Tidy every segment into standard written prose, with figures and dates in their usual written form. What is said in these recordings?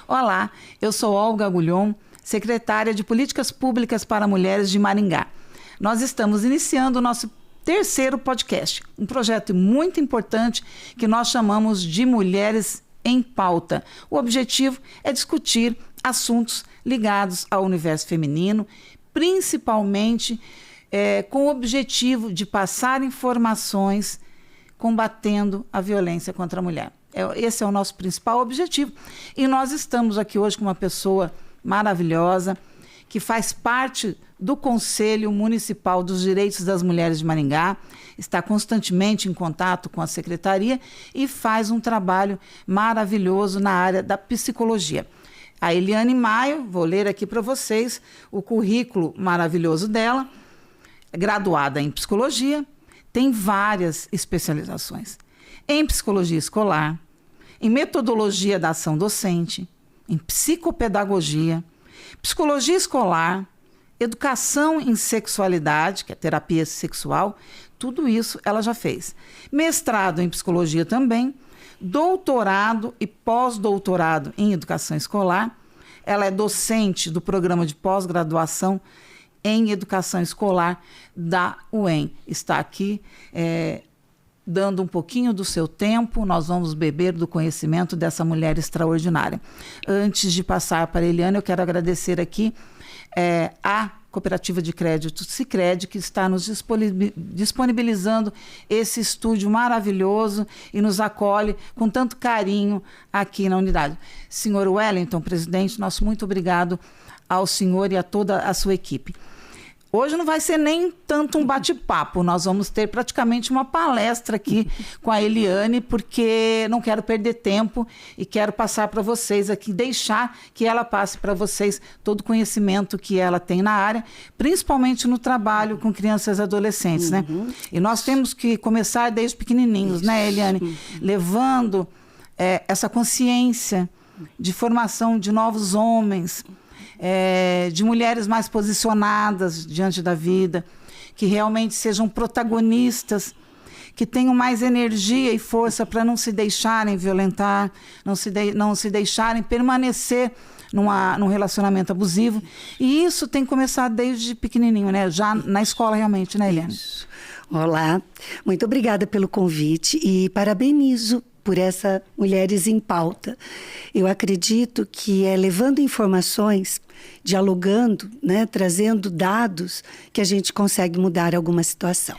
Olá, eu sou Olga Agulhon, secretária de Políticas Públicas para Mulheres de Maringá. Nós estamos iniciando o nosso terceiro podcast, um projeto muito importante que nós chamamos de Mulheres em Pauta. O objetivo é discutir assuntos ligados ao universo feminino, principalmente com o objetivo de passar informações combatendo a violência contra a mulher. Esse é o nosso principal objetivo. E nós estamos aqui hoje com uma pessoa maravilhosa, que faz parte do Conselho Municipal dos Direitos das Mulheres de Maringá, está constantemente em contato com a secretaria e faz um trabalho maravilhoso na área da psicologia. A Eliane Maio, vou ler aqui para vocês o currículo maravilhoso dela, graduada em psicologia, tem várias especializações em psicologia escolar, em metodologia da ação docente, em psicopedagogia, psicologia escolar, educação em sexualidade, que é terapia sexual, tudo isso ela já fez. Mestrado em psicologia também, doutorado e pós-doutorado em educação escolar. Ela é docente do programa de pós-graduação em educação escolar da UEM. Está aqui dando um pouquinho do seu tempo, nós vamos beber do conhecimento dessa mulher extraordinária. Antes de passar para a Eliane, eu quero agradecer aqui a Cooperativa de Crédito Sicredi, que está nos disponibilizando esse estúdio maravilhoso e nos acolhe com tanto carinho aqui na unidade. Senhor Wellington, presidente, nosso muito obrigado ao senhor e a toda a sua equipe. Hoje não vai ser nem tanto um bate-papo, nós vamos ter praticamente uma palestra aqui com a Eliane, porque não quero perder tempo e quero passar para vocês aqui, deixar que ela passe para vocês todo o conhecimento que ela tem na área, principalmente no trabalho com crianças e adolescentes, né? E nós temos que começar desde pequenininhos, né, Eliane? Levando essa consciência de formação de novos homens, de mulheres mais posicionadas diante da vida, que realmente sejam protagonistas, que tenham mais energia e força para não se deixarem violentar, não se deixarem permanecer num relacionamento abusivo. E isso tem que começar desde pequenininho, né? Já na escola realmente, né, Eliane? Olá, muito obrigada pelo convite e parabenizo por essa Mulheres em Pauta. Eu acredito que é levando informações, dialogando, né, trazendo dados, que a gente consegue mudar alguma situação.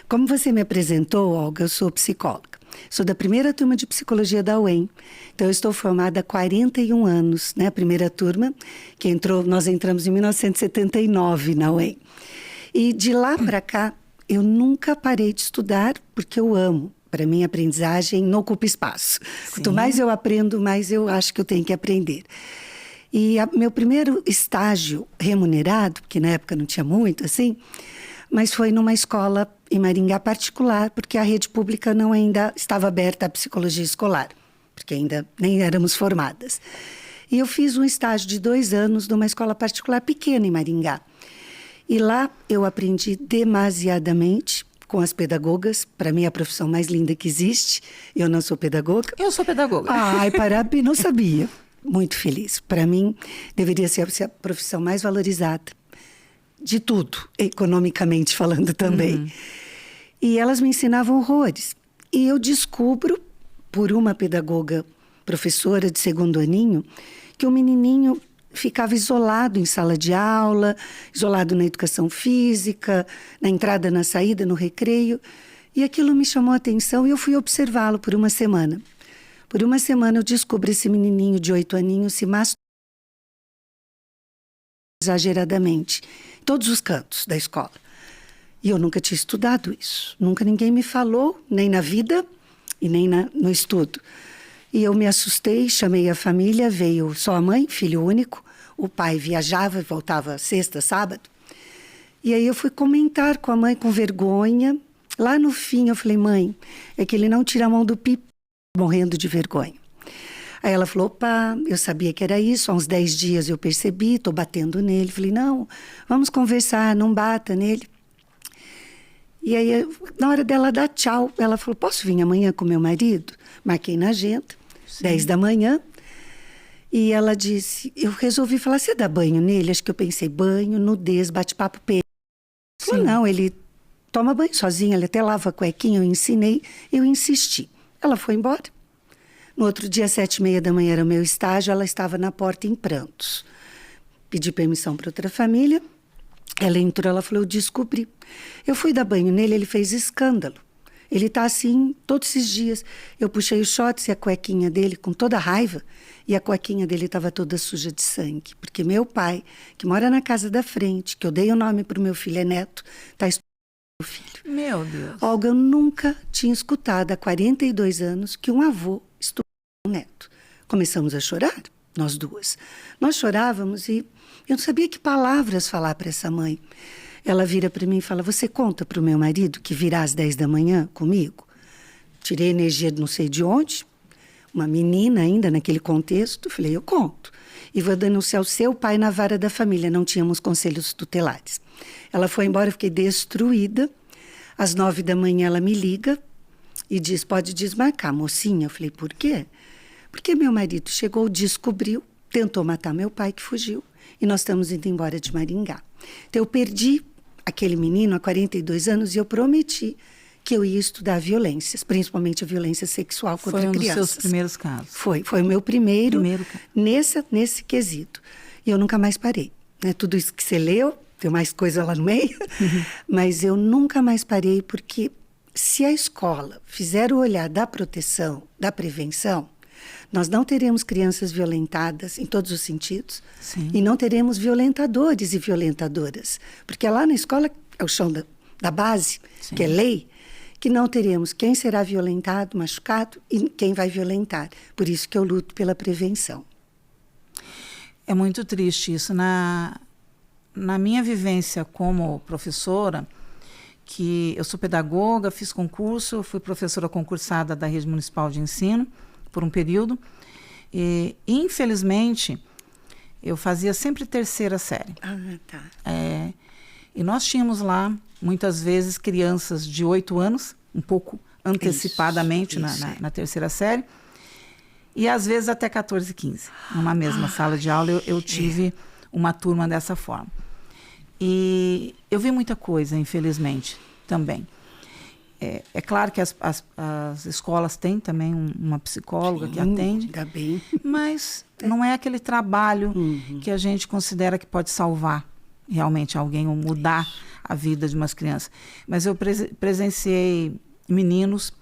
Como você me apresentou, Olga, eu sou psicóloga. Sou da primeira turma de psicologia da UEM. Então, eu estou formada há 41 anos, né? A primeira turma, nós entramos em 1979 na UEM. E de lá para cá, eu nunca parei de estudar, porque eu amo. Para mim, a aprendizagem não ocupa espaço. Sim. Quanto mais eu aprendo, mais eu acho que eu tenho que aprender. E meu primeiro estágio remunerado, porque na época não tinha muito assim, mas foi numa escola em Maringá particular, porque a rede pública não ainda estava aberta à psicologia escolar, porque ainda nem éramos formadas. E eu fiz um estágio de 2 anos numa escola particular pequena em Maringá. E lá eu aprendi demasiadamente com as pedagogas. Para mim, é a profissão mais linda que existe. Eu não sou pedagoga. Eu sou pedagoga. Ai, parabéns, não sabia. Muito feliz. Para mim, deveria ser a profissão mais valorizada de tudo, economicamente falando também. E elas me ensinavam horrores. E eu descubro, por uma pedagoga, professora de 2º aninho, que o menininho ficava isolado em sala de aula, isolado na educação física, na entrada, na saída, no recreio. E aquilo me chamou a atenção e eu fui observá-lo por uma semana. Por uma semana eu descubro esse menininho de 8 aninhos se masturbando exageradamente, em todos os cantos da escola. E eu nunca tinha estudado isso. Nunca ninguém me falou, nem na vida e nem no estudo. E eu me assustei, chamei a família, veio só a mãe, filho único. O pai viajava, voltava sexta, sábado. E aí eu fui comentar com a mãe com vergonha. Lá no fim eu falei, mãe, é que ele não tira a mão do pipi, morrendo de vergonha. Aí ela falou, opa, eu sabia que era isso, há uns 10 dias eu percebi, estou batendo nele. Falei, não, vamos conversar, não bata nele. E aí, na hora dela dar tchau, ela falou, posso vir amanhã com meu marido? Marquei na agenda, 10 da manhã. E ela disse, eu resolvi falar, você dá banho nele? Acho que eu pensei, banho, nudez, bate-papo, peixe. Ela falou, não, ele toma banho sozinho, ele até lava a cuequinha, eu ensinei, eu insisti. Ela foi embora. No outro dia, 7h30 da manhã era o meu estágio, ela estava na porta em prantos. Pedi permissão para outra família, ela entrou, ela falou, eu descobri. Eu fui dar banho nele, ele fez escândalo. Ele está assim todos esses dias. Eu puxei os shorts e a cuequinha dele com toda a raiva, e a cuequinha dele estava toda suja de sangue. Porque meu pai, que mora na casa da frente, que eu dei o nome para o meu filho, é Neto, está estudando meu filho. Meu Deus. Olga, eu nunca tinha escutado há 42 anos que um avô estudou um neto. Começamos a chorar, nós duas. Nós chorávamos e eu não sabia que palavras falar para essa mãe. Ela vira para mim e fala, você conta para o meu marido que virá às 10 da manhã comigo? Tirei energia de não sei de onde, uma menina ainda naquele contexto, falei, eu conto. E vou denunciar o seu pai na vara da família, não tínhamos conselhos tutelares. Ela foi embora, eu fiquei destruída. Às 9 da manhã ela me liga e diz, pode desmarcar, mocinha. Eu falei, por quê? Porque meu marido chegou, descobriu, tentou matar meu pai que fugiu. E nós estamos indo embora de Maringá. Então eu perdi aquele menino há 42 anos e eu prometi que eu ia estudar violências, principalmente a violência sexual contra crianças. Foi um dos seus primeiros casos? Foi o meu primeiro nesse quesito. E eu nunca mais parei. Né? Tudo isso que você leu, tem mais coisa lá no meio, mas eu nunca mais parei porque se a escola fizer o olhar da proteção, da prevenção, nós não teremos crianças violentadas em todos os sentidos. Sim. E não teremos violentadores e violentadoras. Porque lá na escola é o chão da base, sim, que é lei, que não teremos quem será violentado, machucado e quem vai violentar. Por isso que eu luto pela prevenção. É muito triste isso. Na minha vivência como professora, que eu sou pedagoga, fiz concurso, fui professora concursada da Rede Municipal de Ensino, por um período, e infelizmente eu fazia sempre terceira série. Tá. E nós tínhamos lá muitas vezes crianças de 8 anos, um pouco antecipadamente na terceira série, e às vezes até 14, 15. Numa mesma sala de aula eu tive uma turma dessa forma. E eu vi muita coisa, infelizmente, também. É claro que as escolas têm também uma psicóloga que atende, ainda bem, mas não é aquele trabalho que a gente considera que pode salvar realmente alguém ou mudar a vida de umas crianças. Mas eu presenciei meninos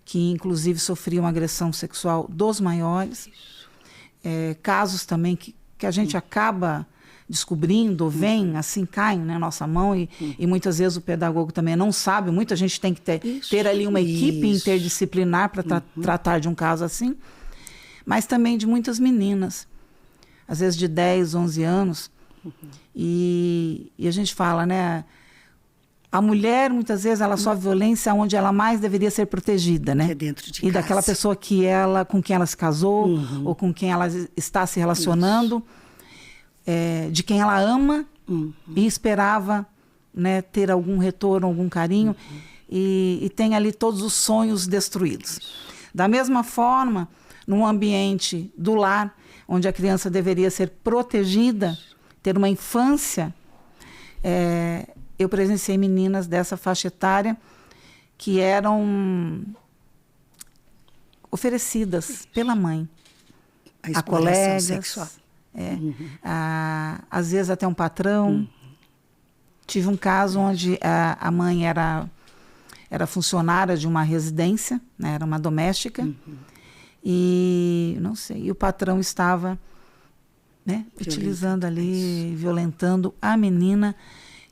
que inclusive sofriam agressão sexual dos maiores, casos também que a gente acaba descobrindo, vem, assim, caem na nossa mão e muitas vezes o pedagogo também não sabe, muita gente tem que ter ali uma equipe interdisciplinar para tratar de um caso assim, mas também de muitas meninas, às vezes de 10, 11 anos, e a gente fala, né, a mulher muitas vezes ela sofre violência onde ela mais deveria ser protegida, né? É dentro de e casa. Daquela pessoa com quem ela se casou ou com quem ela está se relacionando, de quem ela ama e esperava, né, ter algum retorno, algum carinho, e tem ali todos os sonhos destruídos. Da mesma forma, num ambiente do lar, onde a criança deveria ser protegida, ter uma infância, eu presenciei meninas dessa faixa etária que eram oferecidas pela mãe a colegas sexual. Às vezes até um patrão. Tive um caso onde a mãe era funcionária de uma residência, né, era uma doméstica, e não sei, e o patrão estava, né, utilizando ali, violentando a menina,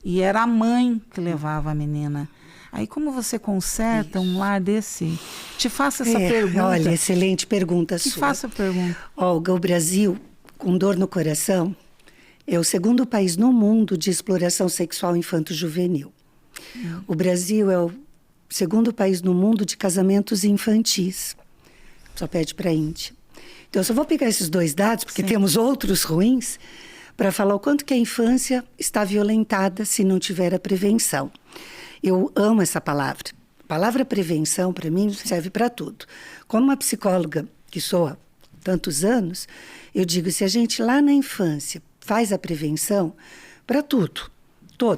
e era a mãe que levava a menina. Aí como você conserta um lar desse? Te faço essa pergunta. Olha, excelente pergunta sua. Te faço a pergunta. Olga, o Brasil, com dor no coração, é o segundo país no mundo de exploração sexual infanto-juvenil. O Brasil é o segundo país no mundo de casamentos infantis. Só pede para a Índia. Então, eu só vou pegar esses dois dados, porque temos outros ruins, para falar o quanto que a infância está violentada se não tiver a prevenção. Eu amo essa palavra. A palavra prevenção, para mim, serve para tudo. Como uma psicóloga que sou há tantos anos, eu digo, se a gente lá na infância faz a prevenção para tudo,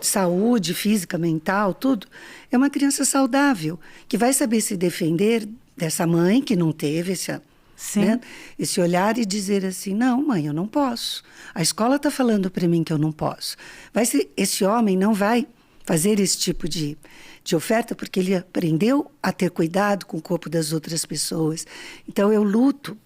saúde física, mental, tudo, é uma criança saudável, que vai saber se defender dessa mãe que não teve esse olhar e dizer assim, não, mãe, eu não posso. A escola está falando para mim que eu não posso. Esse homem não vai fazer esse tipo de oferta porque ele aprendeu a ter cuidado com o corpo das outras pessoas. Então, eu luto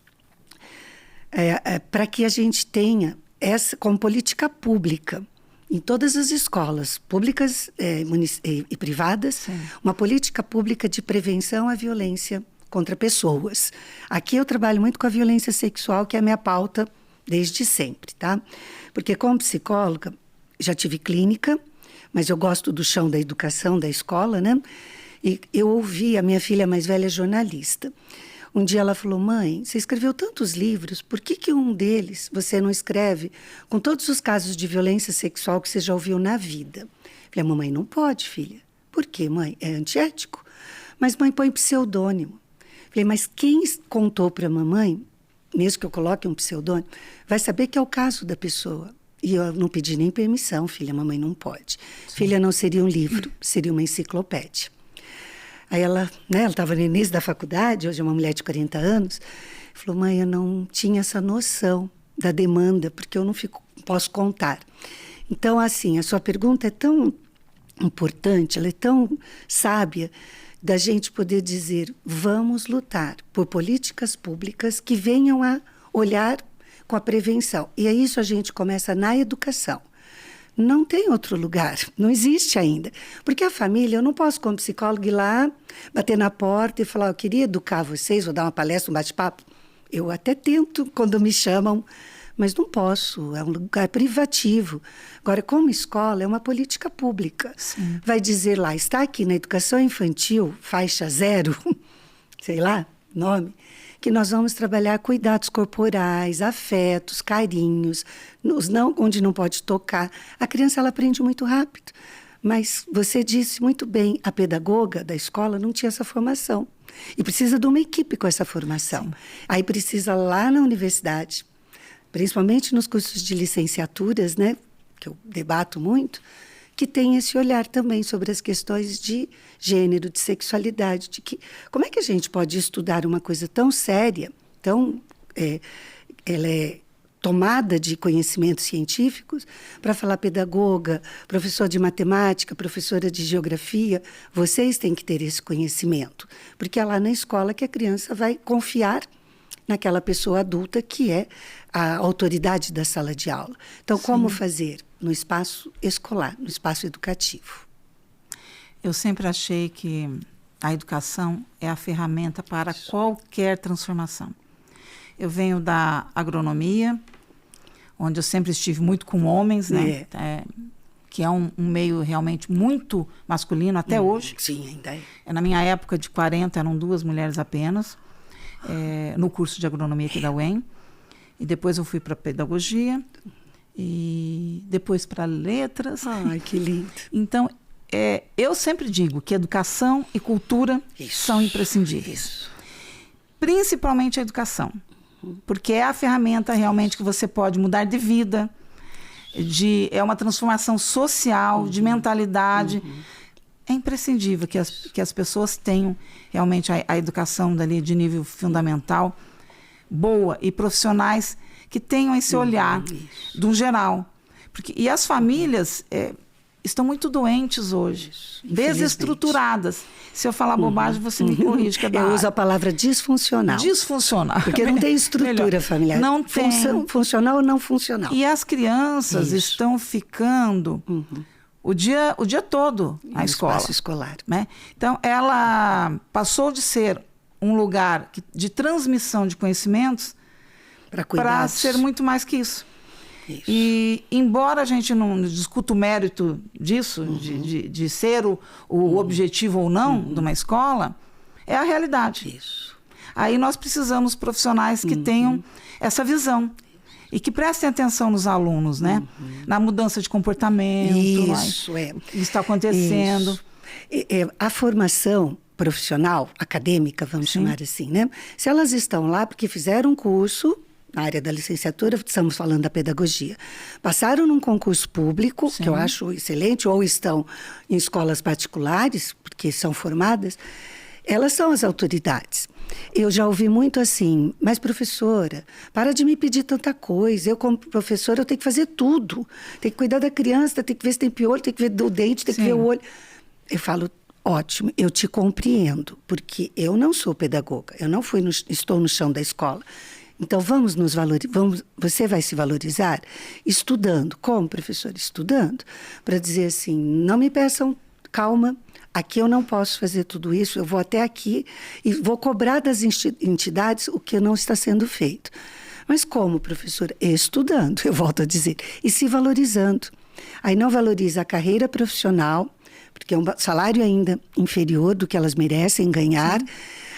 para que a gente tenha essa como política pública, em todas as escolas, públicas e privadas, sim, uma política pública de prevenção à violência contra pessoas. Aqui eu trabalho muito com a violência sexual, que é a minha pauta desde sempre, tá? Porque como psicóloga, já tive clínica, mas eu gosto do chão da educação, da escola, né? E eu ouvi, a minha filha mais velha é jornalista. Um dia ela falou, mãe, você escreveu tantos livros, por que um deles você não escreve com todos os casos de violência sexual que você já ouviu na vida? Falei, mamãe, não pode, filha. Por quê, mãe? É antiético? Mas mãe, põe pseudônimo. Falei, mas quem contou para a mamãe, mesmo que eu coloque um pseudônimo, vai saber que é o caso da pessoa. E eu não pedi nem permissão, filha, mamãe não pode. Sim. Filha, não seria um livro, seria uma enciclopédia. Aí ela estava no início da faculdade, hoje é uma mulher de 40 anos, falou, mãe, eu não tinha essa noção da demanda, porque eu não posso contar. Então, assim, a sua pergunta é tão importante, ela é tão sábia, da gente poder dizer, vamos lutar por políticas públicas que venham a olhar com a prevenção. E é isso a gente começa na educação. Não tem outro lugar, não existe ainda. Porque a família, eu não posso, como psicóloga, ir lá, bater na porta e falar, eu queria educar vocês, vou dar uma palestra, um bate-papo. Eu até tento quando me chamam, mas não posso, é um lugar privativo. Agora, como escola, é uma política pública. Sim. Vai dizer lá, está aqui na educação infantil, faixa 0, sei lá, nome, que nós vamos trabalhar cuidados corporais, afetos, carinhos, onde não pode tocar. A criança ela aprende muito rápido, mas você disse muito bem, a pedagoga da escola não tinha essa formação. E precisa de uma equipe com essa formação. Sim. Aí precisa lá na universidade, principalmente nos cursos de licenciaturas, né, que eu debato muito, que tem esse olhar também sobre as questões de gênero, de sexualidade, de que como é que a gente pode estudar uma coisa tão séria, ela é tomada de conhecimentos científicos, para falar pedagoga, professor de matemática, professora de geografia, vocês têm que ter esse conhecimento, porque é lá na escola que a criança vai confiar naquela pessoa adulta que é a autoridade da sala de aula. Então, sim, como fazer? No espaço escolar, no espaço educativo. Eu sempre achei que a educação é a ferramenta para qualquer transformação. Eu venho da agronomia, onde eu sempre estive muito com homens, né? Que é um meio realmente muito masculino até hoje. Sim, ainda é. Na minha época de 40, eram 2 mulheres apenas, no curso de agronomia aqui da UEM. E depois eu fui para pedagogia e depois para letras. Ai, que lindo. Então, eu sempre digo que educação e cultura são imprescindíveis. Isso. Principalmente a educação. Porque é a ferramenta realmente que você pode mudar de vida, é uma transformação social, de mentalidade. É imprescindível que as pessoas tenham realmente a educação dali de nível fundamental boa e profissionais que tenham esse olhar do geral. E as famílias estão muito doentes hoje, desestruturadas. Se eu falar bobagem, você me corrige. Eu uso a palavra disfuncional. Disfuncional. Porque não tem estrutura familiar. Não tem. Funcional ou não funcional. E as crianças estão ficando o dia todo na escola. Espaço escolar. Né? Então, ela passou de ser um lugar de transmissão de conhecimentos para ser muito mais que isso. E, embora a gente não discuta o mérito disso, de ser o objetivo ou não de uma escola, é a realidade. Isso. Aí nós precisamos de profissionais que tenham essa visão e que prestem atenção nos alunos, né? Na mudança de comportamento, que está acontecendo. A formação profissional, acadêmica, vamos chamar assim, né? Se elas estão lá porque fizeram um curso na área da licenciatura, estamos falando da pedagogia, passaram num concurso público, que eu acho excelente, ou estão em escolas particulares, porque são formadas, elas são as autoridades. Eu já ouvi muito assim, mas professora, para de me pedir tanta coisa. Eu, como professora, eu tenho que fazer tudo. Tenho que cuidar da criança, tenho que ver se tem piolho, tenho que ver o dente, tenho que ver o olho. Eu falo, ótimo, eu te compreendo, porque eu não sou pedagoga, eu não estou no chão da escola. Então, vamos nos valorizar, você vai se valorizar estudando. Como, professora? Estudando. Para dizer assim, não me peçam calma, aqui eu não posso fazer tudo isso, eu vou até aqui e vou cobrar das entidades o que não está sendo feito. Mas como, professora? Estudando, eu volto a dizer, e se valorizando. Aí não valoriza a carreira profissional, porque é um salário ainda inferior do que elas merecem ganhar.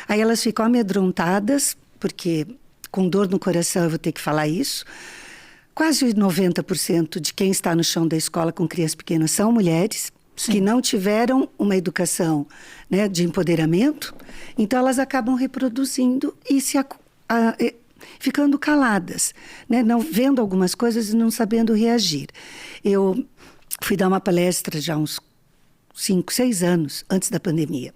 Aí elas ficam amedrontadas, porque com dor no coração eu vou ter que falar isso. Quase 90% de quem está no chão da escola com crianças pequenas são mulheres. Que não tiveram uma educação, né, de empoderamento, então elas acabam reproduzindo e ficando caladas, né, não vendo algumas coisas e não sabendo reagir. Eu fui dar uma palestra já há uns 5, 6 anos, antes da pandemia.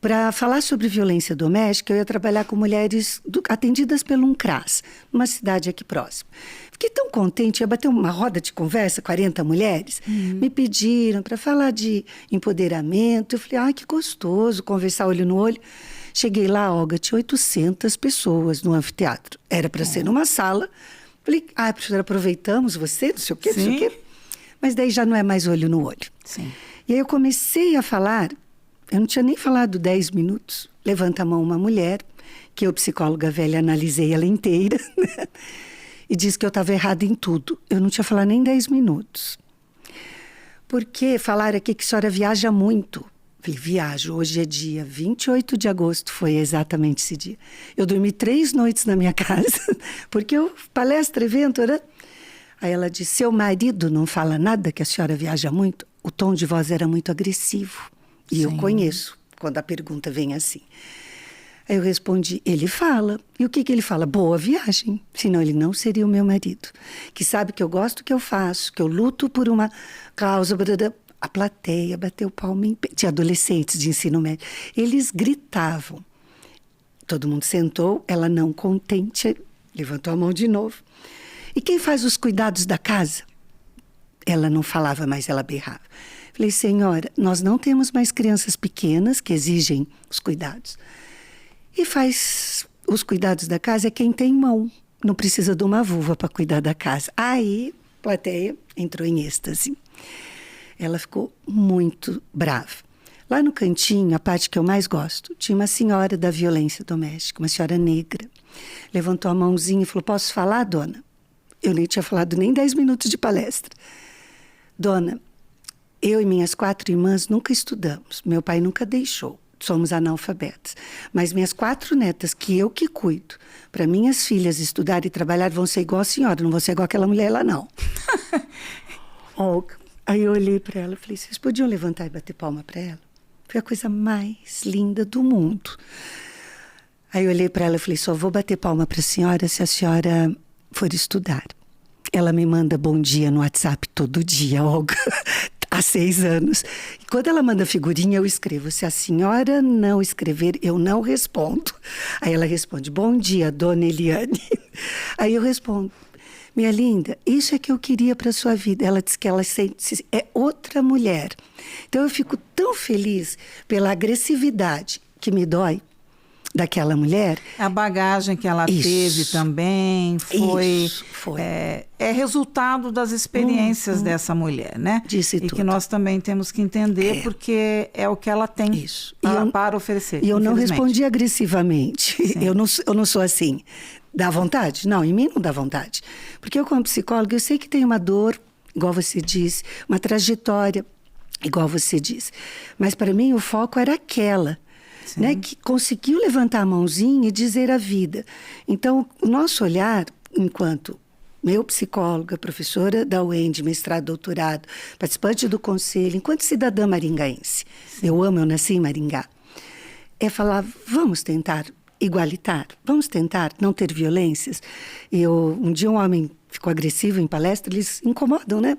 Para falar sobre violência doméstica, eu ia trabalhar com mulheres atendidas pelo UNCRAS, numa cidade aqui próxima. Fiquei tão contente, ia bater uma roda de conversa, 40 mulheres, me pediram para falar de empoderamento. Eu falei, que gostoso conversar olho no olho. Cheguei lá, Olga, tinha 800 pessoas no anfiteatro. Era para ser numa sala. Falei, professora, aproveitamos você, não sei o quê, não sei o quê. Mas daí já não é mais olho no olho. Sim. E aí eu comecei a falar, eu não tinha nem falado 10 minutos. Levanta a mão uma mulher, que eu, psicóloga velha, analisei ela inteira, né? E disse que eu estava errada em tudo. Eu não tinha falado nem 10 minutos. Porque falaram aqui que a senhora viaja muito. Falei, viajo. Hoje é dia 28 de agosto, foi exatamente esse dia. Eu dormi 3 noites na minha casa, porque eu, palestra, evento, era... Aí ela disse, seu marido não fala nada que a senhora viaja muito? O tom de voz era muito agressivo. E eu conheço, quando a pergunta vem assim. Aí eu respondi, ele fala. E o que ele fala? Boa viagem. Senão ele não seria o meu marido. Que sabe que eu gosto do que eu faço, que eu luto por uma causa. A plateia bateu palma em pé. Tinha adolescentes de ensino médio. Eles gritavam. Todo mundo sentou, ela não contente, levantou a mão de novo. E quem faz os cuidados da casa? Ela não falava mais, ela berrava. Falei, senhora, nós não temos mais crianças pequenas que exigem os cuidados. E faz os cuidados da casa é quem tem mão. Não precisa de uma vulva para cuidar da casa. Aí, a plateia entrou em êxtase. Ela ficou muito brava. Lá no cantinho, a parte que eu mais gosto, tinha uma senhora da violência doméstica, uma senhora negra. Levantou a mãozinha e falou, posso falar, dona? Eu nem tinha falado nem 10 minutos de palestra. Dona, eu e minhas 4 irmãs nunca estudamos. Meu pai nunca deixou. Somos analfabetas. Mas minhas 4 netas, que eu que cuido, para minhas filhas estudar e trabalhar, vão ser igual a senhora, não vão ser igual aquela mulher lá, não. Aí eu olhei para ela e falei, vocês podiam levantar e bater palma para ela? Foi a coisa mais linda do mundo. Aí eu olhei para ela e falei, só vou bater palma para a senhora se a senhora for estudar. Ela me manda bom dia no WhatsApp todo dia, Olga. Há 6 anos. E quando ela manda figurinha, eu escrevo. Se a senhora não escrever, eu não respondo. Aí ela responde, bom dia, dona Eliane. Aí eu respondo, minha linda, isso é que eu queria para a sua vida. Ela diz que ela é outra mulher. Então eu fico tão feliz pela agressividade que me dói daquela mulher. A bagagem que ela teve também foi. É resultado das experiências dessa mulher, né? Disse e tudo. que nós também temos que entender, porque é o que ela tem para oferecer. E eu não respondi agressivamente. Eu não sou assim. Dá vontade? Não, em mim não dá vontade. Porque eu, como psicóloga, eu sei que tem uma dor, igual você disse, uma trajetória, igual você disse. Mas para mim o foco era aquela. Né, que conseguiu levantar a mãozinha e dizer a vida. Então, o nosso olhar, enquanto meu psicóloga, professora da UEND, mestrado, doutorado, participante do conselho, enquanto cidadã maringaense, eu nasci em Maringá, é falar, vamos tentar igualitar, vamos tentar não ter violências. Um dia um homem ficou agressivo em palestra, eles incomodam, né?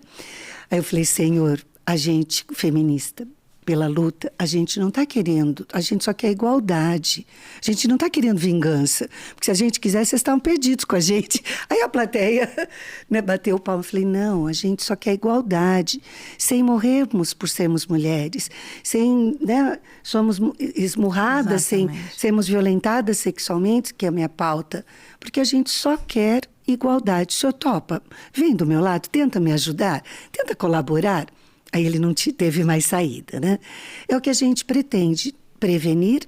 Aí eu falei, Senhor, a gente feminista, pela luta, a gente não está querendo, a gente só quer igualdade. A gente não está querendo vingança. Porque se a gente quisesse, vocês estavam perdidos com a gente. Aí a plateia, né, bateu o palmo. Eu falei, não, a gente só quer igualdade. Sem morrermos por sermos mulheres. Sem, né, somos esmurradas, sem sermos violentadas sexualmente, que é a minha pauta. Porque a gente só quer igualdade. O senhor topa? Vem do meu lado, tenta me ajudar, tenta colaborar. Aí ele não teve mais saída, né? É o que a gente pretende, prevenir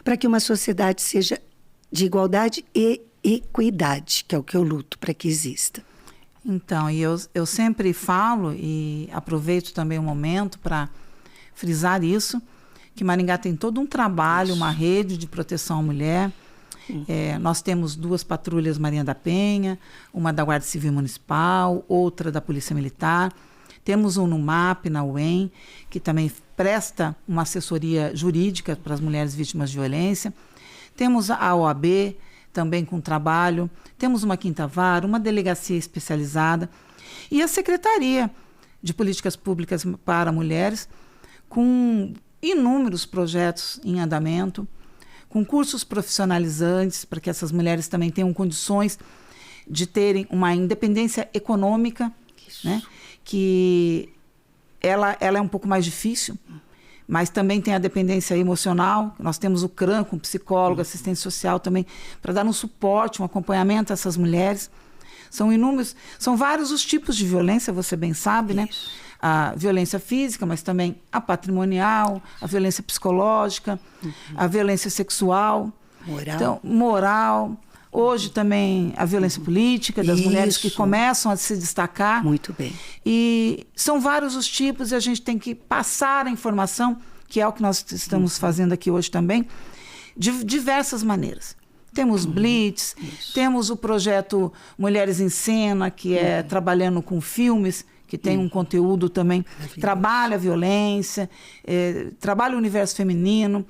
para que uma sociedade seja de igualdade e equidade, que é o que eu luto para que exista. Então, e eu sempre falo e aproveito também o momento para frisar isso, que Maringá tem todo um trabalho, uma rede de proteção à mulher. Nós temos 2 patrulhas Marinha da Penha, uma da Guarda Civil Municipal, outra da Polícia Militar. Temos um NUMAP, na UEM, que também presta uma assessoria jurídica para as mulheres vítimas de violência. Temos a OAB, também com trabalho. Temos uma 5ª Vara, uma delegacia especializada. E a Secretaria de Políticas Públicas para Mulheres, com inúmeros projetos em andamento, com cursos profissionalizantes, para que essas mulheres também tenham condições de terem uma independência econômica, né? Que ela é um pouco mais difícil, mas também tem a dependência emocional. Nós temos o CRAM, com psicólogo, assistente social também, para dar um suporte, um acompanhamento a essas mulheres. São inúmeros, são vários os tipos de violência, você bem sabe, né? A violência física, mas também a patrimonial, a violência psicológica, a violência sexual, moral. Hoje também a violência política, das mulheres que começam a se destacar. Muito bem. E são vários os tipos e a gente tem que passar a informação, que é o que nós estamos fazendo aqui hoje também, de diversas maneiras. Temos blitz, temos o projeto Mulheres em Cena, que é trabalhando com filmes, que tem um conteúdo também, trabalha a violência, trabalha o universo feminino,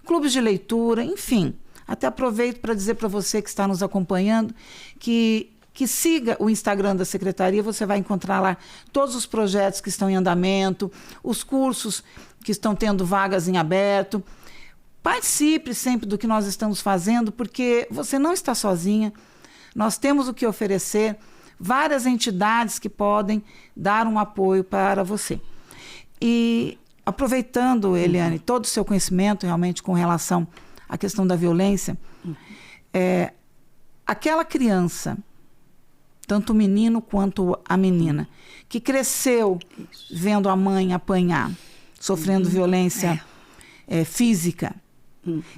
clubes de leitura, enfim. Até aproveito para dizer para você que está nos acompanhando que siga o Instagram da Secretaria, você vai encontrar lá todos os projetos que estão em andamento, os cursos que estão tendo vagas em aberto. Participe sempre do que nós estamos fazendo, porque você não está sozinha, nós temos o que oferecer, várias entidades que podem dar um apoio para você. E aproveitando, Eliane, todo o seu conhecimento realmente com relação a questão da violência, aquela criança, tanto o menino quanto a menina, que cresceu vendo a mãe apanhar, sofrendo violência física,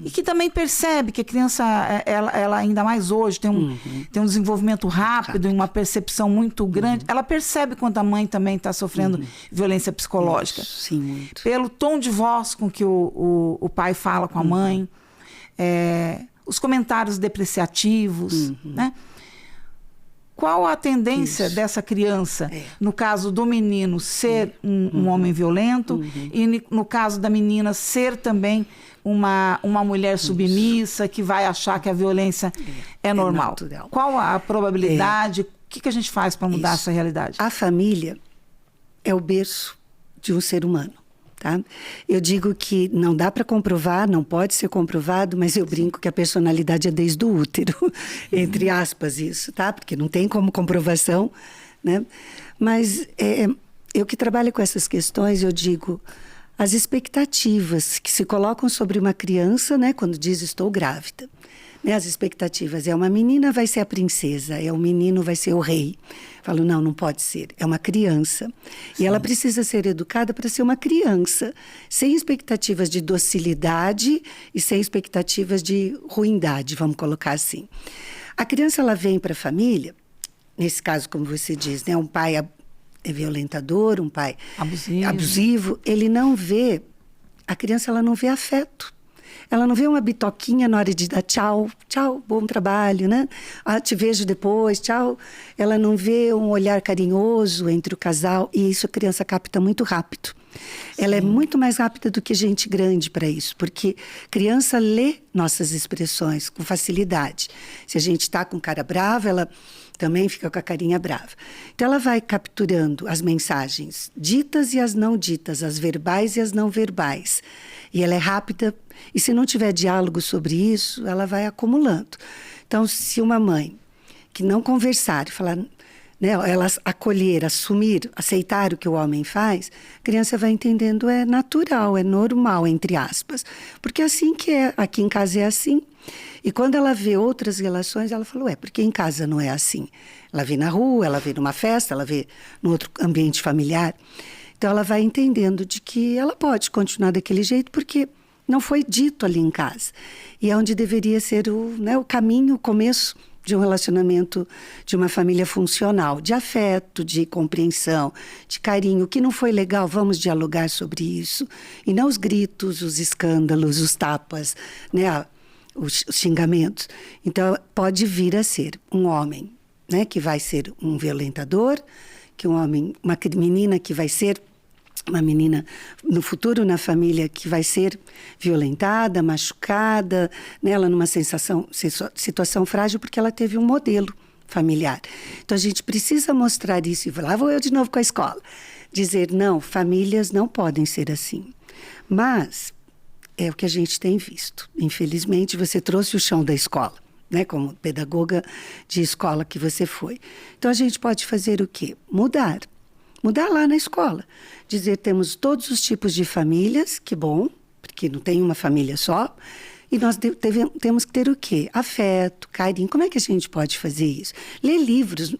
e que também percebe que a criança, ela ainda mais hoje, tem um desenvolvimento rápido e uma percepção muito grande, ela percebe quando a mãe também está sofrendo violência psicológica. Sim, muito. Pelo tom de voz com que o pai fala com a mãe, os comentários depreciativos, né? Qual a tendência dessa criança, no caso do menino, ser um homem violento e no caso da menina ser também uma mulher submissa que vai achar que a violência é normal? Qual a probabilidade? O que a gente faz para mudar essa realidade? A família é o berço de um ser humano. Tá? Eu digo que não dá para comprovar, não pode ser comprovado, mas eu brinco que a personalidade é desde o útero, entre aspas isso, tá? Porque não tem como comprovação, né? Mas eu que trabalho com essas questões, eu digo, as expectativas que se colocam sobre uma criança, né? Quando diz estou grávida, né? As expectativas uma menina vai ser a princesa, um menino vai ser o rei. Falo, não pode ser, é uma criança. Sim. E ela precisa ser educada para ser uma criança, sem expectativas de docilidade e sem expectativas de ruindade, vamos colocar assim. A criança, ela vem para a família, nesse caso, como você diz, né? Um pai é violentador, um pai abusivo, ele não vê, a criança ela não vê afeto. Ela não vê uma bitoquinha na hora de dar tchau, bom trabalho, né? Te vejo depois, tchau. Ela não vê um olhar carinhoso entre o casal e isso a criança capta muito rápido. Ela é muito mais rápida do que gente grande para isso, porque criança lê nossas expressões com facilidade. Se a gente está com cara brava, ela também fica com a carinha brava. Então, ela vai capturando as mensagens ditas e as não ditas, as verbais e as não verbais. E ela é rápida, e se não tiver diálogo sobre isso, ela vai acumulando. Então, se uma mãe que não conversar e falar, né, ela acolher, assumir, aceitar o que o homem faz, a criança vai entendendo, é natural, é normal, entre aspas. Porque é assim que é, aqui em casa é assim. E quando ela vê outras relações, ela fala, porque em casa não é assim. Ela vê na rua, ela vê numa festa, ela vê no outro ambiente familiar. Então, ela vai entendendo de que ela pode continuar daquele jeito, porque não foi dito ali em casa. E é onde deveria ser o caminho, o começo de um relacionamento, de uma família funcional, de afeto, de compreensão, de carinho. O que não foi legal, vamos dialogar sobre isso. E não os gritos, os escândalos, os tapas, né, os xingamentos. Então, pode vir a ser um homem, né, que vai ser um violentador, que um homem, uma menina que vai ser uma menina no futuro na família que vai ser violentada, machucada, nela numa situação frágil porque ela teve um modelo familiar. Então a gente precisa mostrar isso e lá vou eu de novo com a escola, dizer não, famílias não podem ser assim. Mas é o que a gente tem visto. Infelizmente você trouxe o chão da escola, né, como pedagoga de escola que você foi. Então a gente pode fazer o quê? Mudar lá na escola. Dizer, temos todos os tipos de famílias, que bom, porque não tem uma família só, e nós temos que ter o quê? Afeto, carinho. Como é que a gente pode fazer isso? Ler livros.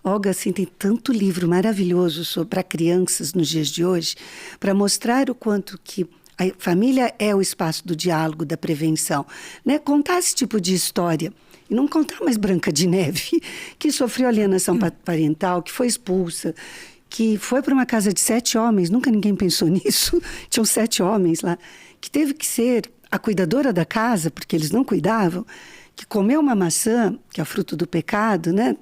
Olga, assim, tem tanto livro maravilhoso para crianças nos dias de hoje, para mostrar o quanto que a família é o espaço do diálogo, da prevenção. Né? Contar esse tipo de história. E não contar mais Branca de Neve, que sofreu alienação parental, que foi expulsa, que foi para uma casa de 7 homens, nunca ninguém pensou nisso, tinham 7 homens lá, que teve que ser a cuidadora da casa, porque eles não cuidavam, que comeu uma maçã, que é o fruto do pecado, né?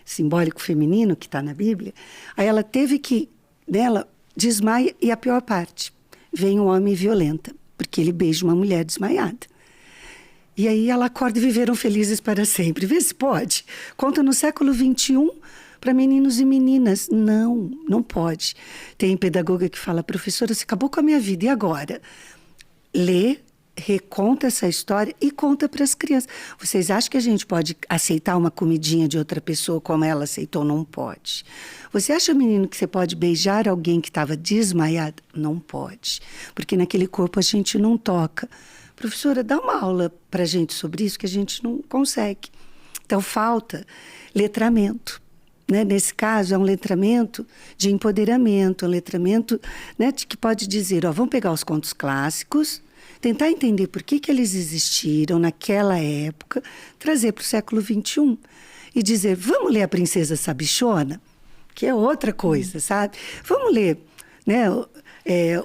Simbólico feminino que está na Bíblia. Aí ela teve que, dela, desmaia, e a pior parte, vem um homem e violenta, porque ele beija uma mulher desmaiada. E aí ela acorda e viveram felizes para sempre. Vê se pode. Conta no século XXI, para meninos e meninas. Não pode. Tem pedagoga que fala, professora, você acabou com a minha vida, e agora? Lê, reconta essa história e conta para as crianças. Vocês acham que a gente pode aceitar uma comidinha de outra pessoa como ela aceitou? Não pode. Você acha, menino, que você pode beijar alguém que estava desmaiado? Não pode. Porque naquele corpo a gente não toca. Professora, dá uma aula para a gente sobre isso, que a gente não consegue. Então, falta letramento. Né? Nesse caso, é um letramento de empoderamento, um letramento, né, de que pode dizer, vamos pegar os contos clássicos, tentar entender por que eles existiram naquela época, trazer para o século XXI e dizer, vamos ler a Princesa Sabichona, que é outra coisa, sabe? Vamos ler, né,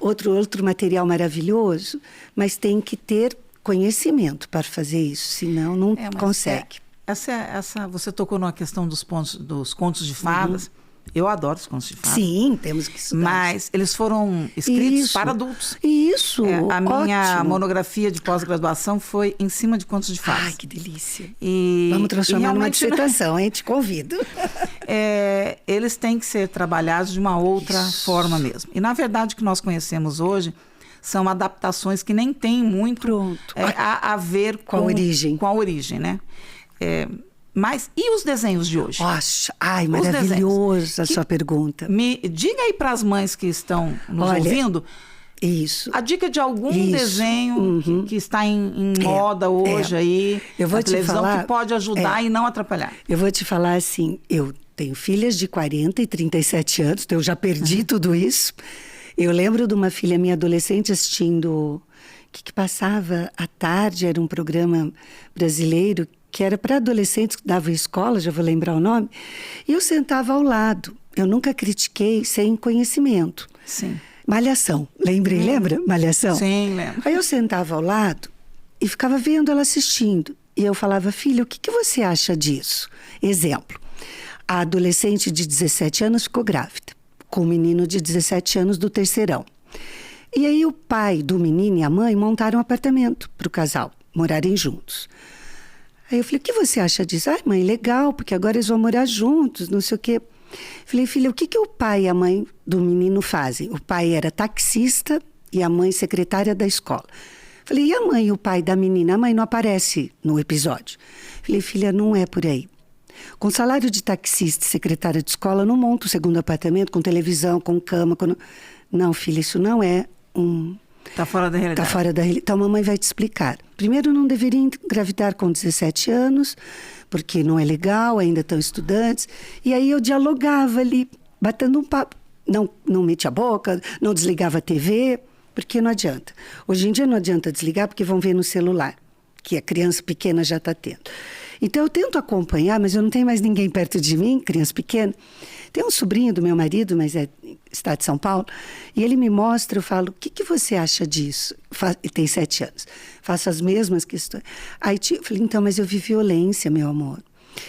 outro material maravilhoso, mas tem que ter conhecimento para fazer isso, senão não consegue. Você tocou na questão dos contos de fadas. Eu adoro os contos de fadas. Sim, temos que estudar. Mas eles foram escritos para adultos. Isso, a minha monografia de pós-graduação foi em cima de contos de fadas. Ai, que delícia. Vamos transformar numa dissertação, hein? Te convido. Eles têm que ser trabalhados de uma outra forma mesmo. E, na verdade, o que nós conhecemos hoje são adaptações que nem têm muito a ver com a origem, né? Mas e os desenhos de hoje? Nossa, maravilhosa a sua pergunta. Me diga aí para as mães que estão nos ouvindo. Isso. A dica de algum desenho que está em moda hoje aí, na televisão, que pode ajudar e não atrapalhar. Eu vou te falar assim, eu tenho filhas de 40 e 37 anos, então eu já perdi tudo isso. Eu lembro de uma filha minha adolescente assistindo, que passava à tarde, era um programa brasileiro, que era para adolescentes que dava escola, já vou lembrar o nome, e eu sentava ao lado. Eu nunca critiquei sem conhecimento. Sim. Malhação, lembra? Malhação? Sim, lembro. Aí eu sentava ao lado e ficava vendo ela assistindo. E eu falava, filha, o que você acha disso? Exemplo, a adolescente de 17 anos ficou grávida. com o menino de 17 anos do terceirão. E aí o pai do menino e a mãe montaram um apartamento para o casal morarem juntos. Aí eu falei, o que você acha disso? Ai, mãe, legal, porque agora eles vão morar juntos, não sei o quê. Falei, filha, o que o pai e a mãe do menino fazem? O pai era taxista e a mãe secretária da escola. Falei, e a mãe e o pai da menina? A mãe não aparece no episódio. Falei, filha, não é por aí. Com salário de taxista e secretária de escola, não monta o segundo apartamento com televisão, com cama. Não, filha, isso não é um... Está fora da realidade. Está fora da realidade. Então, a mamãe vai te explicar. Primeiro, não deveria engravidar com 17 anos, porque não é legal, ainda estão estudantes. E aí eu dialogava ali, batendo um papo. Não metia a boca, não desligava a TV, porque não adianta. Hoje em dia não adianta desligar, porque vão ver no celular, que a criança pequena já está tendo. Então, eu tento acompanhar, mas eu não tenho mais ninguém perto de mim, criança pequena. Tem um sobrinho do meu marido, mas está de São Paulo, e ele me mostra, eu falo, o que você acha disso? Ele tem 7 anos. Faço as mesmas questões. Aí eu falei, então, mas eu vi violência, meu amor.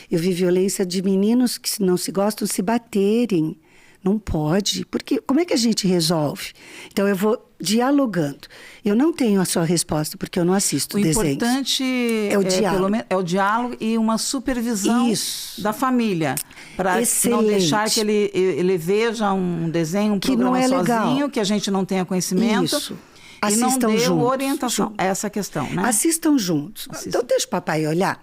Eu vi violência de meninos que não se gostam se baterem. Não pode, porque como é que a gente resolve? Então, eu vou dialogando. Eu não tenho a sua resposta, porque eu não assisto desenhos. O importante é o diálogo e uma supervisão da família. Para não deixar que ele veja um desenho, um programa não é sozinho, legal. Que a gente não tenha conhecimento. Isso. E Assistam não dê juntos. orientação. Essa questão, né? Assistam juntos. Então, deixa o papai olhar.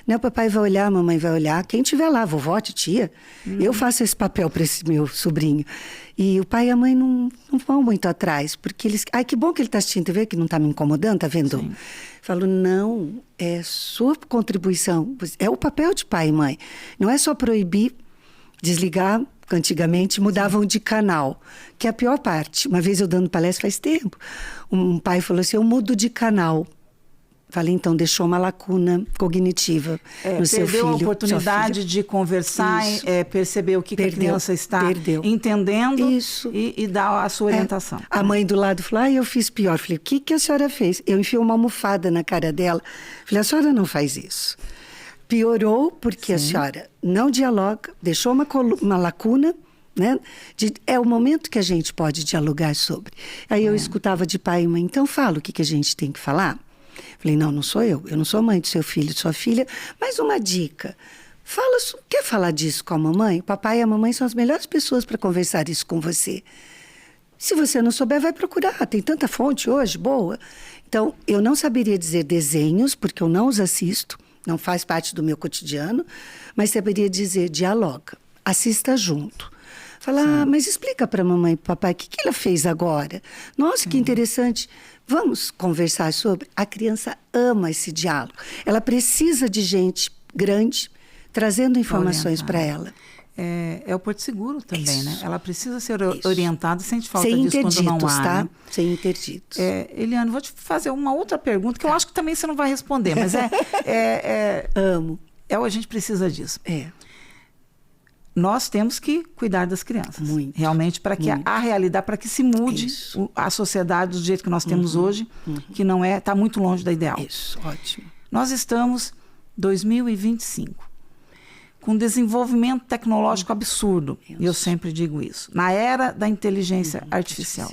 Né, o papai vai olhar, a mamãe vai olhar, quem tiver lá, vovó, titia. Eu faço esse papel para esse meu sobrinho. E o pai e a mãe não vão muito atrás, porque eles... Ai, que bom que ele está assistindo TV, que não está me incomodando, tá vendo? Sim. Falo, não, é sua contribuição, é o papel de pai e mãe. Não é só proibir, desligar, que antigamente mudavam de canal, que é a pior parte. Uma vez eu dando palestra faz tempo, um pai falou assim, eu mudo de canal. Falei, então, deixou uma lacuna cognitiva no seu filho. Perdeu a oportunidade de conversar, perceber o que a criança está entendendo e dar a sua orientação. A mãe do lado falou, eu fiz pior. Falei, o que a senhora fez? Eu enfiei uma almofada na cara dela. Falei, a senhora não faz isso. Piorou porque a senhora não dialoga, deixou uma lacuna, né? É o momento que a gente pode dialogar sobre. Aí eu escutava de pai e mãe, então fala o que a gente tem que falar. Falei, não sou eu não sou mãe do seu filho, de sua filha, mas uma dica, quer falar disso com a mamãe? O papai e a mamãe são as melhores pessoas para conversar isso com você. Se você não souber, vai procurar, tem tanta fonte hoje, boa. Então, eu não saberia dizer desenhos, porque eu não os assisto, não faz parte do meu cotidiano, mas saberia dizer dialoga, assista junto. Fala, mas explica para a mamãe e para o papai, o que ela fez agora? Nossa, que interessante. Vamos conversar sobre? A criança ama esse diálogo. Ela precisa de gente grande trazendo informações para ela. É o Porto Seguro também, né? Ela precisa ser orientada, sente falta sem disso quando não há, tá? né? Sem interditos. Eliane, vou te fazer uma outra pergunta, que eu acho que também você não vai responder, mas Amo. A gente precisa disso. Nós temos que cuidar das crianças. Muito. Realmente, para que a realidade, para que se mude a sociedade do jeito que nós temos hoje, que não está muito longe da ideal. Isso, ótimo. Nós estamos em 2025, com desenvolvimento tecnológico absurdo. E eu sempre digo isso. Na era da inteligência artificial.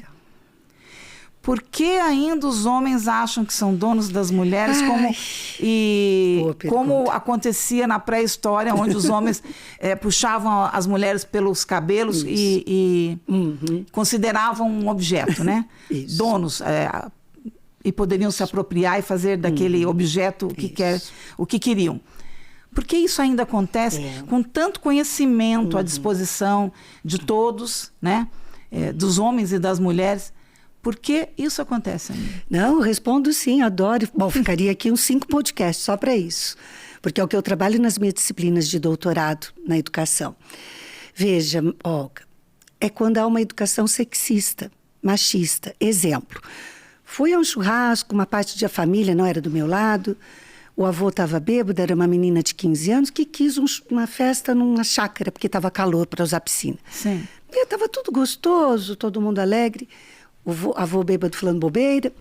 Por que ainda os homens acham que são donos das mulheres, como acontecia na pré-história, onde os homens puxavam as mulheres pelos cabelos e consideravam um objeto, né? Donos, e poderiam se apropriar e fazer daquele objeto o que queriam. Por que isso ainda acontece com tanto conhecimento à disposição de todos, né? Dos homens e das mulheres? Por que isso acontece ainda? Não, eu respondo sim, adoro. Bom, ficaria aqui uns 5 podcasts só para isso. Porque é o que eu trabalho nas minhas disciplinas de doutorado na educação. Veja, Olga, é quando há uma educação sexista, machista. Exemplo, fui a um churrasco, uma parte da família não era do meu lado, o avô estava bêbado, era uma menina de 15 anos que quis uma festa numa chácara, porque estava calor para usar piscina. Sim. E estava tudo gostoso, todo mundo alegre. O avô bêbado falando bobeira.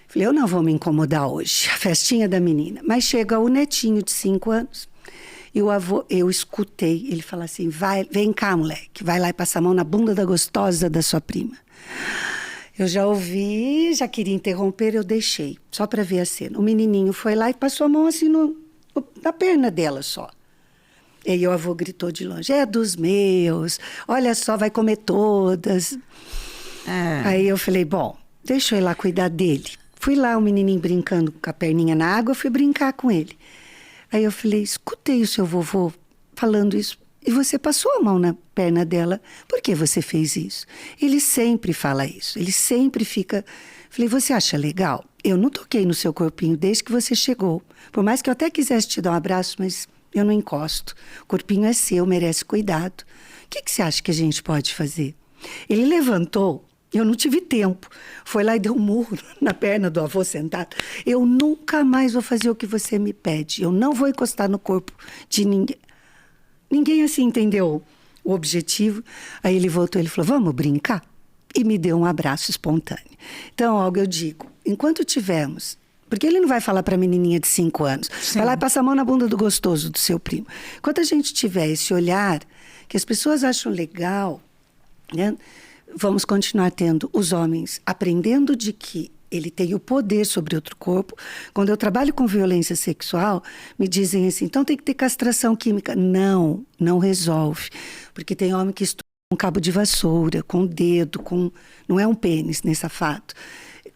Falei, eu não vou me incomodar hoje, a festinha da menina. Mas chega o netinho de 5 anos E o avô, eu escutei ele falar assim, vem cá, moleque, vai lá e passa a mão na bunda da gostosa da sua prima. Eu já ouvi, já queria interromper, eu deixei, só para ver a cena. O menininho foi lá e passou a mão assim na perna dela só. E aí o avô gritou de longe, é dos meus, olha só, vai comer todas. Aí eu falei, bom, deixa eu ir lá cuidar dele. Fui lá, o menininho brincando com a perninha na água, eu fui brincar com ele. Aí eu falei, escutei o seu vovô falando isso. E você passou a mão na perna dela. Por que você fez isso? Ele sempre fala isso. Ele sempre fica... Falei, você acha legal? Eu não toquei no seu corpinho desde que você chegou. Por mais que eu até quisesse te dar um abraço, mas eu não encosto. O corpinho é seu, merece cuidado. O que você acha que a gente pode fazer? Ele levantou. Eu não tive tempo. Foi lá e deu um murro na perna do avô sentado. Eu nunca mais vou fazer o que você me pede. Eu não vou encostar no corpo de ninguém. Ninguém assim entendeu o objetivo. Aí ele voltou, ele falou, vamos brincar? E me deu um abraço espontâneo. Então, Olga, eu digo, enquanto tivermos... Porque ele não vai falar para a menininha de 5 anos. Sim. Vai lá e passa a mão na bunda do gostoso do seu primo. Enquanto a gente tiver esse olhar que as pessoas acham legal, né? Vamos continuar tendo os homens aprendendo de que ele tem o poder sobre outro corpo. Quando eu trabalho com violência sexual, me dizem assim, então tem que ter castração química. Não, não resolve. Porque tem homem que estuda com cabo de vassoura, com dedo, não é um pênis nesse fato.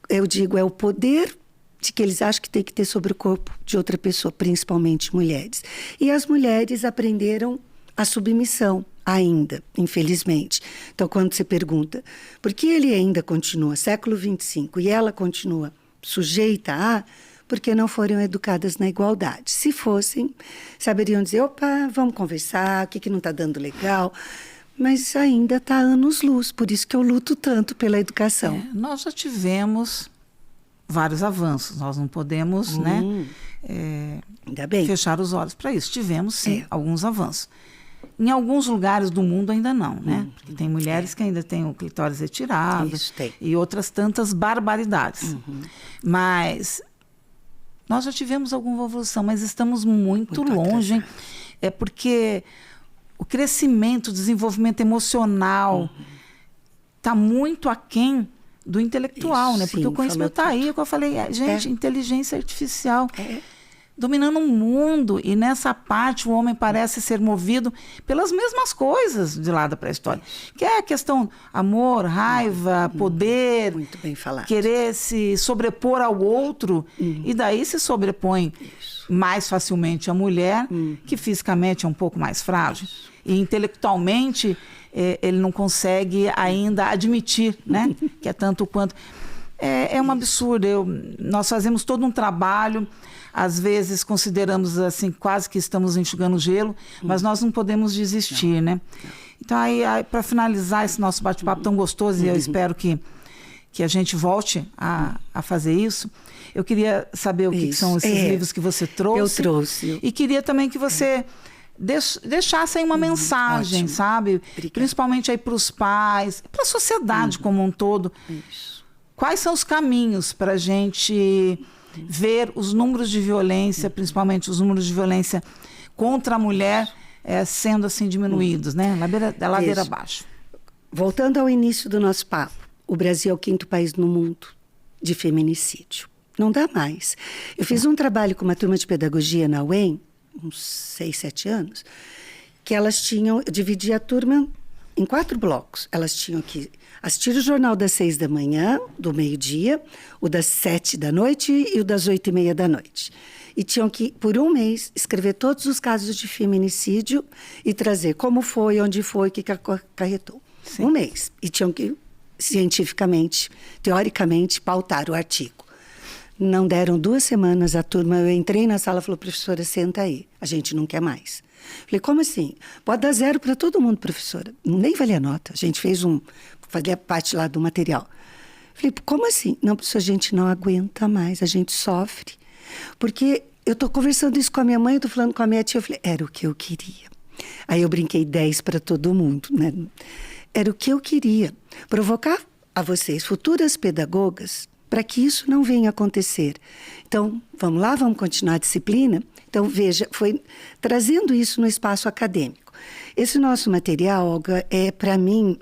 Eu digo, é o poder de que eles acham que tem que ter sobre o corpo de outra pessoa, principalmente mulheres. E as mulheres aprenderam a submissão ainda, infelizmente. Então, quando você pergunta por que ele ainda continua século 25 e ela continua sujeita a, porque não foram educadas na igualdade. Se fossem, saberiam dizer, opa, vamos conversar, o que não está dando legal. Mas ainda está anos-luz, por isso que eu luto tanto pela educação. Nós já tivemos vários avanços, nós não podemos ainda bem. Fechar os olhos para isso. Tivemos, sim, alguns avanços. Em alguns lugares do mundo ainda não, né? Porque tem mulheres que ainda têm o clitóris retirado. Isso, tem. E outras tantas barbaridades. Mas nós já tivemos alguma evolução, mas estamos muito longe. É porque o crescimento, o desenvolvimento emocional está muito aquém do intelectual, isso, né? Porque sim, o conhecimento está aí, é o que eu falei, gente, inteligência artificial dominando o mundo, e nessa parte o homem parece ser movido pelas mesmas coisas de lá da pré-história, que é a questão amor, raiva, poder, muito bem falado, querer se sobrepor ao outro, e daí se sobrepõe mais facilmente a mulher, que fisicamente é um pouco mais frágil, e intelectualmente ele não consegue ainda admitir, né, que é tanto quanto... É um absurdo. Nós fazemos todo um trabalho, às vezes consideramos assim, quase que estamos enxugando gelo, mas nós não podemos desistir, né? Então, aí para finalizar esse nosso bate-papo tão gostoso, e eu espero que a gente volte a fazer isso, eu queria saber o que são esses livros que você trouxe. Eu trouxe. E queria também que você deixasse aí uma mensagem, sabe? Obrigada. Principalmente aí para os pais, para a sociedade como um todo. Isso. Quais são os caminhos para a gente ver os números de violência, principalmente os números de violência contra a mulher, sendo assim diminuídos, né? Ladeira abaixo. Voltando ao início do nosso papo, o Brasil é o 5º país no mundo de feminicídio. Não dá mais. Eu fiz um trabalho com uma turma de pedagogia na UEM, uns 6, 7 anos, que elas tinham... Eu dividi a turma em 4 blocos. Elas tinham que assistir o jornal das 6 da manhã, do meio-dia, o das 7 da noite e o das 8h30 da noite. E tinham que, por um mês, escrever todos os casos de feminicídio e trazer como foi, onde foi, o que acarretou. Um mês. E tinham que, cientificamente, teoricamente, pautar o artigo. Não deram 2 semanas, a turma, eu entrei na sala e falou, professora, senta aí, a gente não quer mais. Falei, como assim? Pode dar 0 para todo mundo, professora. Nem valia nota, a gente fazia parte lá do material. Falei, como assim? Não, professora, a gente não aguenta mais, a gente sofre. Porque eu estou conversando isso com a minha mãe, eu estou falando com a minha tia, eu falei, era o que eu queria. Aí eu brinquei 10 para todo mundo, né? Era o que eu queria. Provocar a vocês, futuras pedagogas, para que isso não venha a acontecer. Então, vamos lá, vamos continuar a disciplina? Então, veja, foi trazendo isso no espaço acadêmico. Esse nosso material, Olga, é, para mim,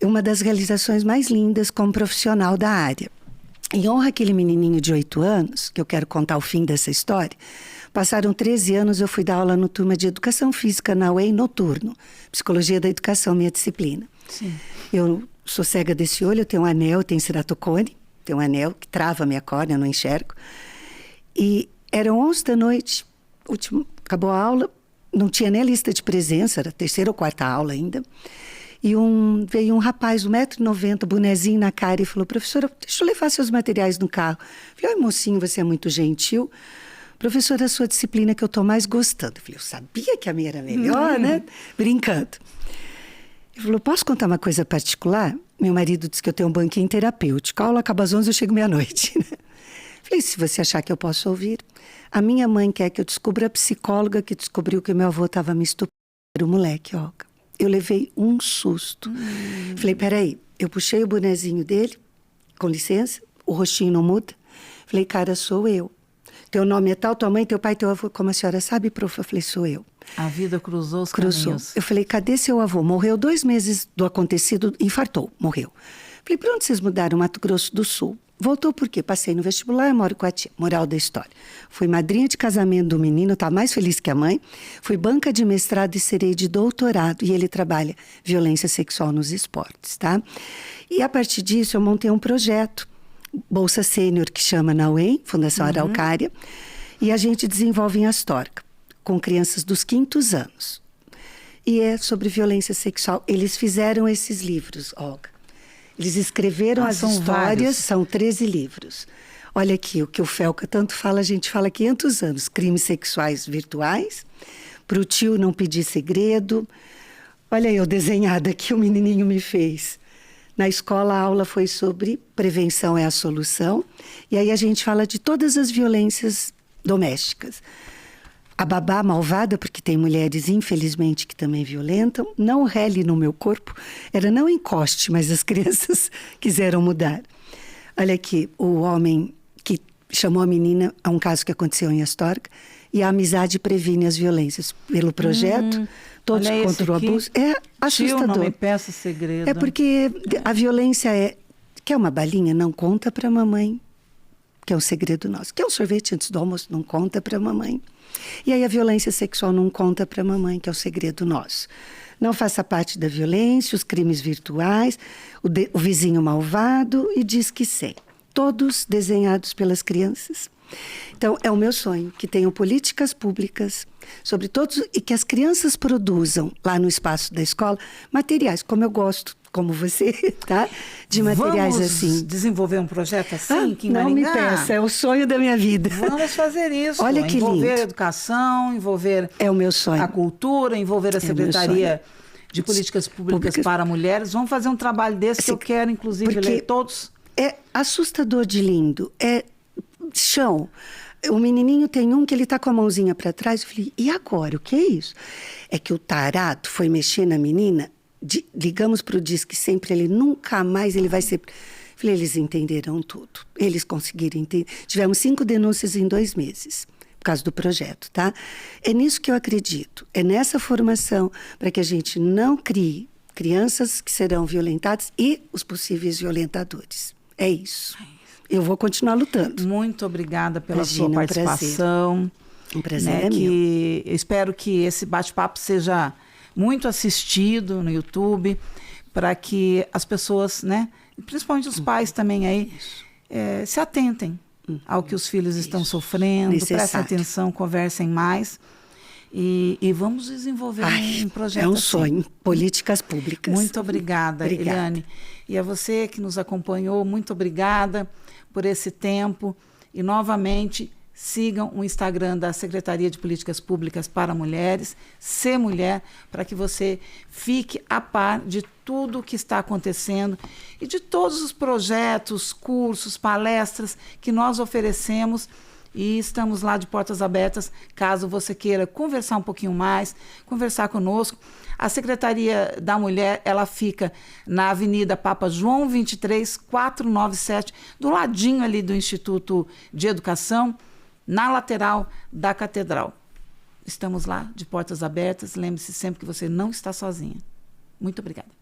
uma das realizações mais lindas como profissional da área. Em honra àquele menininho de 8 anos, que eu quero contar o fim dessa história, passaram 13 anos, eu fui dar aula no turma de Educação Física na UEM noturno. Psicologia da Educação, minha disciplina. Sim. Eu sou cega desse olho, eu tenho um anel, eu tenho ceratocone, tenho um anel que trava a minha córnea, eu não enxergo. E eram 11 da noite, acabou a aula, não tinha nem lista de presença, era a 3ª ou 4ª aula ainda. E veio um rapaz, 1,90 m, bonezinho na cara, e falou: professora, deixa eu levar seus materiais no carro. Eu falei: oi, mocinho, você é muito gentil. Professora, a sua disciplina que eu estou mais gostando. Eu falei: eu sabia que a minha era melhor, né? Brincando. Ele falou: posso contar uma coisa particular? Meu marido disse que eu tenho um banquinho terapêutico. A aula acaba às 11, eu chego meia-noite. Falei: se você achar que eu posso ouvir. A minha mãe quer que eu descubra a psicóloga que descobriu que meu avô estava me estuprando. Era o moleque, Olga. Eu levei um susto. Falei: peraí. Eu puxei o bonezinho dele, com licença, o rostinho não muda. Falei: cara, sou eu. Teu nome é tal, tua mãe, teu pai, teu avô. Como a senhora sabe, prof? Eu falei: sou eu. A vida cruzou os caminhos. Eu falei: cadê seu avô? Morreu 2 meses do acontecido, infartou, morreu. Falei: para onde vocês mudaram? Mato Grosso do Sul. Voltou por quê? Passei no vestibular, moro com a tia. Moral da história. Fui madrinha de casamento do menino, tá mais feliz que a mãe. Fui banca de mestrado e serei de doutorado. E ele trabalha violência sexual nos esportes, tá? E a partir disso eu montei um projeto, Bolsa Sênior, que chama na UEM, Fundação Araucária. E a gente desenvolve em Astorga, com crianças dos 5º anos. E é sobre violência sexual. Eles fizeram esses livros, Olga. Eles escreveram as histórias, vários. São 13 livros. Olha aqui, o que o Felca tanto fala, a gente fala há 500 anos. Crimes sexuais virtuais, para o tio não pedir segredo. Olha aí, eu desenhado aqui, o menininho me fez. Na escola, a aula foi sobre prevenção é a solução. E aí a gente fala de todas as violências domésticas. A babá malvada, porque tem mulheres, infelizmente, que também violentam. Não rele no meu corpo. Era não encoste, mas as crianças quiseram mudar. Olha aqui, o homem que chamou a menina a um caso que aconteceu em Astorga. E a amizade previne as violências. Pelo projeto, todos contra o abuso. É assustador. Tio, não me peça segredo. É porque a violência é... Quer uma balinha? Não conta para a mamãe. Que é um segredo nosso. Quer um sorvete antes do almoço? Não conta para a mamãe. E aí a violência sexual não conta para a mamãe, que é o segredo nosso. Não faça parte da violência, os crimes virtuais, o vizinho malvado e diz que sim. Todos desenhados pelas crianças. Então, é o meu sonho, que tenham políticas públicas sobre todos e que as crianças produzam lá no espaço da escola materiais, como eu gosto, como você, tá? De materiais Vamos assim. Desenvolver um projeto assim, que em não Maringá? me peça, é o sonho da minha vida. Vamos fazer isso. Olha que envolver lindo. a educação, envolver é o meu sonho. A cultura, envolver a Secretaria de Políticas Públicas para Mulheres. Vamos fazer um trabalho desse que eu quero, inclusive, ler todos. É assustador de lindo. É chão. O menininho tem um que ele tá com a mãozinha para trás. Eu falei: e agora? O que é isso? É que o tarado foi mexer na menina. Ligamos para o Disque Sempre, ele nunca mais ele vai ser... Falei: eles entenderão tudo. Eles conseguiram entender. Tivemos 5 denúncias em 2 meses, por causa do projeto, tá? É nisso que eu acredito. É nessa formação, para que a gente não crie crianças que serão violentadas e os possíveis violentadores. É isso. Eu vou continuar lutando. Muito obrigada pela sua participação. Um prazer é meu. Eu espero que esse bate-papo seja muito assistido no YouTube, para que as pessoas, né, principalmente os pais também aí, se atentem ao que os filhos estão sofrendo, prestem atenção, conversem mais e vamos desenvolver um projeto É um assim. sonho, políticas públicas. Muito obrigada, Eliane. E a você que nos acompanhou, muito obrigada por esse tempo e novamente sigam o Instagram da Secretaria de Políticas Públicas para Mulheres, Ser Mulher, para que você fique a par de tudo o que está acontecendo e de todos os projetos, cursos, palestras que nós oferecemos e estamos lá de portas abertas, caso você queira conversar um pouquinho mais, conversar conosco. A Secretaria da Mulher, ela fica na Avenida Papa João 23, 497, do ladinho ali do Instituto de Educação, na lateral da Catedral. Estamos lá de portas abertas. Lembre-se sempre que você não está sozinha. Muito obrigada.